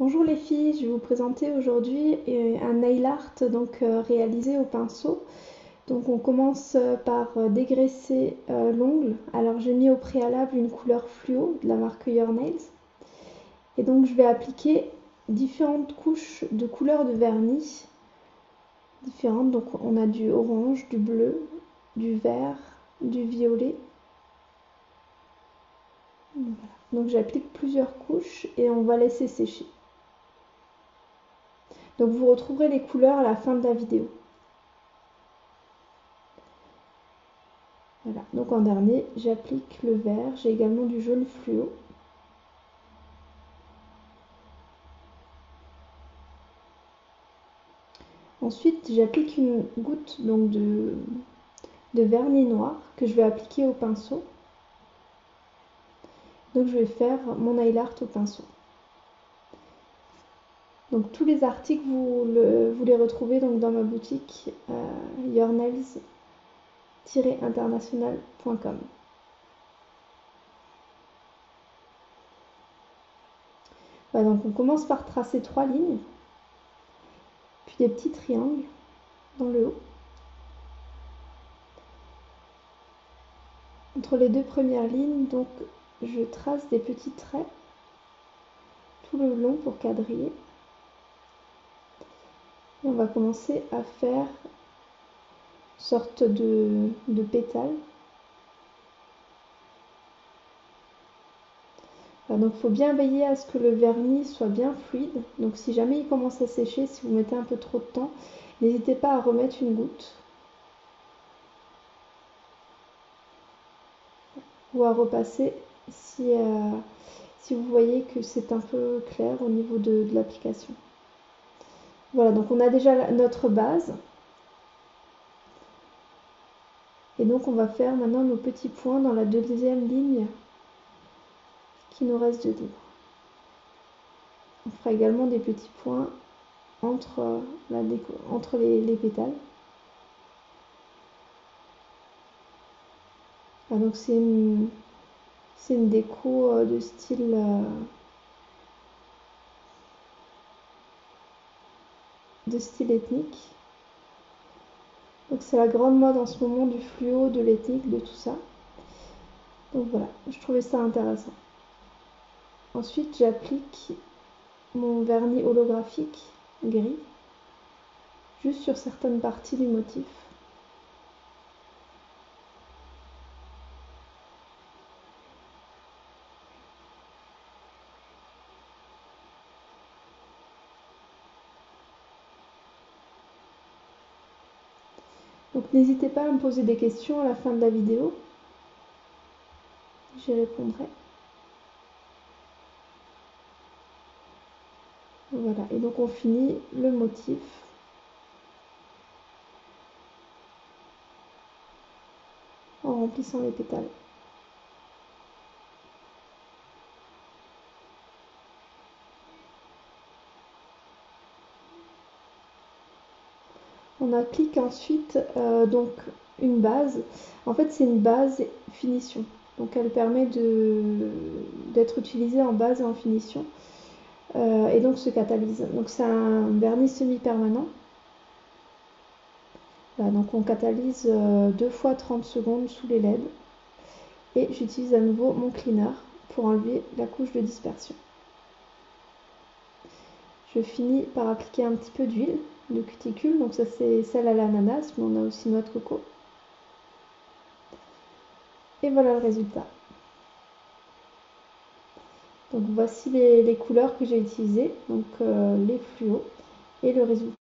Bonjour les filles, je vais vous présenter aujourd'hui un nail art réalisé au pinceau. Donc on commence par dégraisser l'ongle. Alors j'ai mis au préalable une couleur fluo de la marque Your Nails. Et donc je vais appliquer différentes couches de couleurs de vernis différentes. Donc on a du orange, du bleu, du vert, du violet. Voilà. Donc j'applique plusieurs couches et on va laisser sécher. Donc vous retrouverez les couleurs à la fin de la vidéo. Voilà, donc en dernier, j'applique le vert. J'ai également du jaune fluo. Ensuite, j'applique une goutte de vernis noir que je vais appliquer au pinceau. Donc je vais faire mon nail art au pinceau. Donc tous les articles, vous les retrouvez donc dans ma boutique yournails-international.com. Voilà, donc on commence par tracer 3 lignes, puis des petits triangles dans le haut. Entre les deux premières lignes, donc je trace des petits traits tout le long pour quadriller. Et on va commencer à faire une sorte de pétale. Voilà, donc il faut bien veiller à ce que le vernis soit bien fluide. Donc si jamais il commence à sécher, si vous mettez un peu trop de temps, n'hésitez pas à remettre une goutte. Ou à repasser si vous voyez que c'est un peu clair au niveau de l'application. Voilà, donc on a déjà notre base. Et donc on va faire maintenant nos petits points dans la deuxième ligne qui nous reste de libre. On fera également des petits points entre les pétales. Ah, donc c'est une déco de style ethnique. Donc c'est la grande mode en ce moment du fluo, de l'ethnique, de tout ça. Donc voilà, je trouvais ça intéressant. Ensuite j'applique mon vernis holographique gris juste sur certaines parties du motif. Donc n'hésitez pas à me poser des questions à la fin de la vidéo. J'y répondrai. Voilà, et donc on finit le motif en remplissant les pétales. On applique ensuite donc une base. En fait, c'est une base finition. Donc, elle permet d'être utilisée en base et en finition. Et donc, se catalyse. Donc, c'est un vernis semi-permanent. Voilà, donc, on catalyse 2 fois 30 secondes sous les LED. Et j'utilise à nouveau mon cleaner pour enlever la couche de dispersion. Je finis par appliquer un petit peu d'huile de cuticule, donc ça c'est celle à l'ananas, mais on a aussi noix de coco. Et voilà le résultat. Donc voici les couleurs que j'ai utilisées, donc les fluos et le résultat.